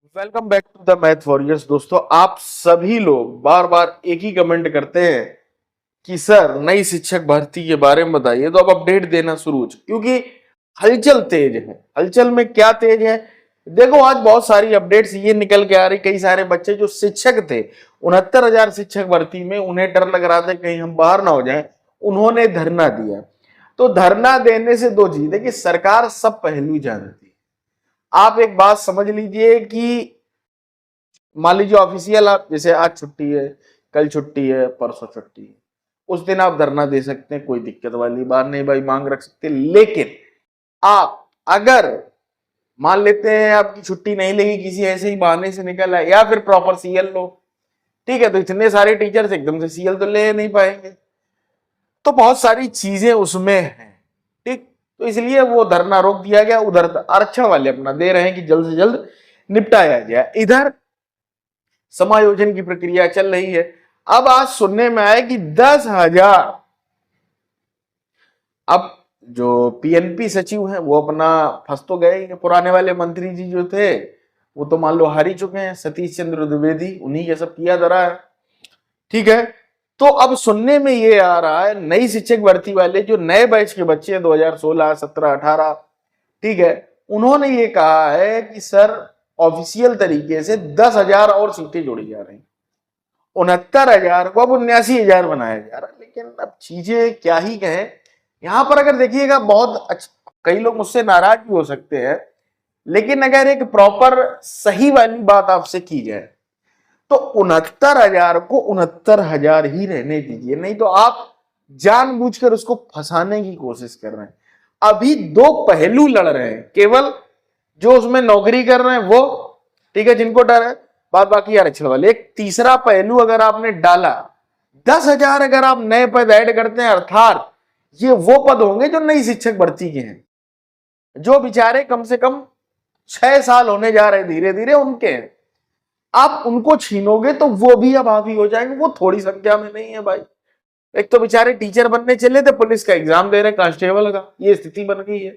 Welcome back to the math warriors. दोस्तों, आप सभी लोग बार बार एक ही कमेंट करते हैं कि सर नई शिक्षक भर्ती के बारे में बताइए। तो अब अपडेट देना शुरू हो क्योंकि हलचल तेज है। हलचल में क्या तेज है? देखो, आज बहुत सारी अपडेट्स ये निकल के आ रही। कई सारे बच्चे जो शिक्षक थे, 69,000 शिक्षक भर्ती में, उन्हें डर लग रहा था कहीं हम बाहर ना हो जाएं, उन्होंने धरना दिया। तो धरना देने से दो चीज है कि सरकार सब पहलू जानती है। आप एक बात समझ लीजिए कि मान लीजिए ऑफिशियल, आप जैसे आज छुट्टी है, कल छुट्टी है, परसों छुट्टी है, उस दिन आप धरना दे सकते हैं, कोई दिक्कत वाली बात नहीं भाई, मांग रख सकते। लेकिन आप अगर मान लेते हैं आपकी छुट्टी नहीं लगी, किसी ऐसे ही बहाने से निकल आए, या फिर प्रॉपर सीएल लो, ठीक है, तो इतने सारे टीचर्स एकदम से सीएल तो ले नहीं पाएंगे। तो बहुत सारी चीजें उसमें हैं, ठीक। तो इसलिए वो धरना रोक दिया गया। उधर आरक्षण वाले अपना दे रहे हैं कि जल्द से जल्द निपटाया जाए। इधर समायोजन की प्रक्रिया चल रही है। अब आज सुनने में आया कि 10,000, अब जो पीएनपी सचिव हैं वो अपना फंस तो गए। पुराने वाले मंत्री जी जो थे वो तो मान लो हार ही चुके हैं, सतीश चंद्र द्विवेदी, उन्हीं ये सब किया धरा है, ठीक है। तो अब सुनने में ये आ रहा है, नई शिक्षक भर्ती वाले जो नए बैच के बच्चे हैं 2016, 17, 18, ठीक है, उन्होंने ये कहा है कि सर ऑफिशियल तरीके से 10,000 और सीटें जोड़ी जा रही, 69,000 को अब 79,000 बनाया जा रहा है। लेकिन अब चीजें क्या ही कहें, यहां पर अगर देखिएगा बहुत अच्छा, कई लोग मुझसे नाराज भी हो सकते हैं, लेकिन अगर एक प्रॉपर सही वाली बात आपसे की जाए तो 69,000 को 69,000 ही रहने दीजिए। नहीं तो आप जानबूझकर उसको फंसाने की कोशिश कर रहे हैं। अभी दो पहलू लड़ रहे हैं, केवल जो उसमें नौकरी कर रहे हैं वो, ठीक है, जिनको डर है, बात बाकी आरक्षण वाले। एक तीसरा पहलू अगर आपने डाला, 10,000 अगर आप नए पद ऐड करते हैं, अर्थात ये वो पद होंगे जो नई शिक्षक भर्ती के हैं, जो बेचारे कम से कम 6 साल होने जा रहे धीरे धीरे उनके हैं। आप उनको छीनोगे तो वो भी अब हावी हो जाएंगे। वो थोड़ी संख्या में नहीं है भाई। एक तो बेचारे टीचर बनने चले थे, पुलिस का एग्जाम दे रहे, कांस्टेबल का, ये स्थिति बन गई है।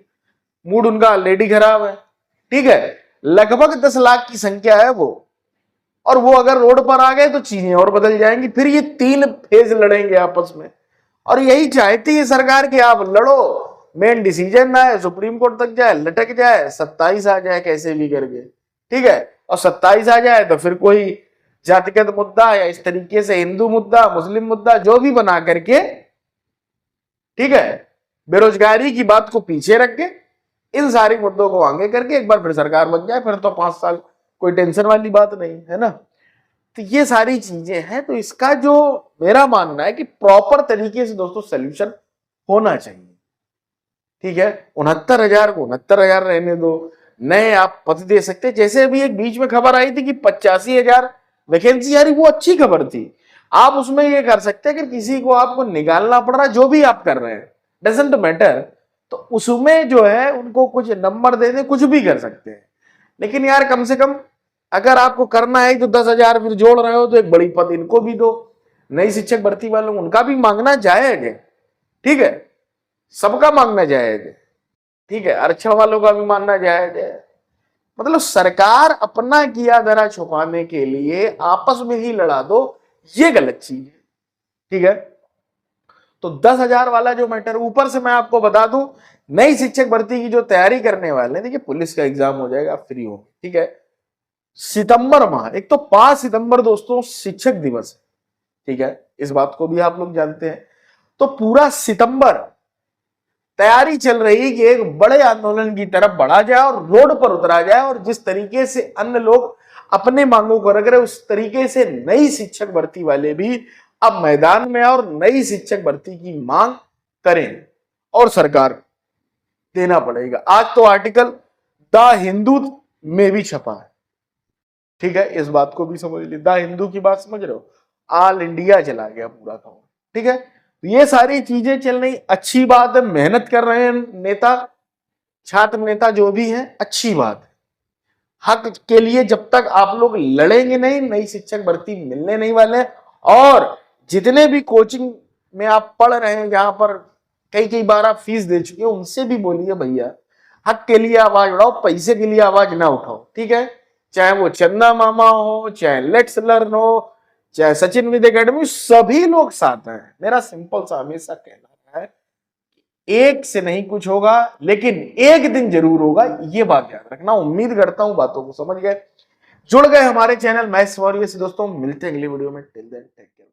मूड उनका ऑलरेडी खराब है, ठीक है। लगभग 10 लाख की संख्या है वो, और वो अगर रोड पर आ गए तो चीजें और बदल जाएंगी। फिर ये 3 फेज लड़ेंगे आपस में, और यही चाहती है सरकार कि आप लड़ो, मेन डिसीजन ना है, सुप्रीम कोर्ट तक जाए, लटक जाए, 27 आ जाए कैसे भी करके, ठीक है। और 27 आ जाए तो फिर कोई जातिगत मुद्दा या इस तरीके से हिंदू मुद्दा, मुस्लिम मुद्दा, जो भी बना करके, ठीक है, बेरोजगारी की बात को पीछे रख के इन सारे मुद्दों को आगे करके एक बार फिर सरकार बन जाए, फिर तो 5 साल कोई टेंशन वाली बात नहीं है ना। तो ये सारी चीजें हैं। तो इसका जो मेरा मानना है कि प्रॉपर तरीके से दोस्तों सोल्यूशन होना चाहिए, ठीक है। 69,000 को 69,000 रहने दो, नए आप पद दे सकते हैं। जैसे अभी एक बीच में खबर आई थी कि 85,000 वैकेंसी आ रही, वो अच्छी खबर थी। आप उसमें ये कर सकते हैं कि किसी को आपको निकालना पड़ रहा है, जो भी आप कर रहे हैं डजेंट मैटर, तो उसमें जो है उनको कुछ नंबर दे दे, कुछ भी कर सकते हैं। लेकिन यार कम से कम अगर आपको करना है तो 10,000 फिर जोड़ रहे हो तो एक बड़ी पद इनको भी दो। नई शिक्षक भर्ती वालों उनका भी मांगना जायज है, ठीक है, सबका मांगना जायज है, ठीक है, आरक्षण वालों का भी मानना जायज है। मतलब सरकार अपना किया धरा छुपाने के लिए आपस में ही लड़ा दो, ये गलत चीज है, ठीक है। तो 10,000 वाला जो मैटर, ऊपर से मैं आपको बता दूं, नई शिक्षक भर्ती की जो तैयारी करने वाले हैं, देखिए पुलिस का एग्जाम हो जाएगा, आप फ्री होंगे, ठीक है। सितंबर माह, एक तो 5 सितंबर दोस्तों शिक्षक दिवस है, ठीक है, इस बात को भी आप लोग जानते हैं। तो पूरा सितंबर तैयारी चल रही कि एक बड़े आंदोलन की तरफ बढ़ा जाए और रोड पर उतरा जाए, और जिस तरीके से अन्य लोग अपने मांगों को रख रहे उस तरीके से नई शिक्षक भर्ती वाले भी अब मैदान में और नई शिक्षक भर्ती की मांग करें, और सरकार देना पड़ेगा। आज तो आर्टिकल द हिंदू में भी छपा है, ठीक है, इस बात को भी समझ लीजिए। द हिंदू की बात समझ रहे हो, ऑल इंडिया चला गया पूरा खबर, ठीक है। तो ये सारी चीजें चल रही, अच्छी बात है, मेहनत कर रहे हैं नेता, छात्र नेता जो भी है, अच्छी बात है। हक के लिए जब तक आप लोग लड़ेंगे नहीं, नई शिक्षक भर्ती मिलने नहीं वाले। और जितने भी कोचिंग में आप पढ़ रहे हैं, जहां पर कई कई बार आप फीस दे चुके हैं, उनसे भी बोलिए भैया हक के लिए आवाज उठाओ, पैसे के लिए आवाज ना उठाओ, ठीक है। चाहे वो चंदा मामा हो, चाहे लेट्स लर्न हो, चाहे सचिन विद एकेडमी, सभी लोग साथ हैं। मेरा सिंपल सा हमेशा कहना है, एक से नहीं कुछ होगा, लेकिन एक दिन जरूर होगा, ये बात याद रखना। उम्मीद करता हूं बातों को समझ गए, जुड़ गए हमारे चैनल मैथ्स वॉरियर्स। दोस्तों मिलते हैं अगली वीडियो में, टिल देन टेक केयर।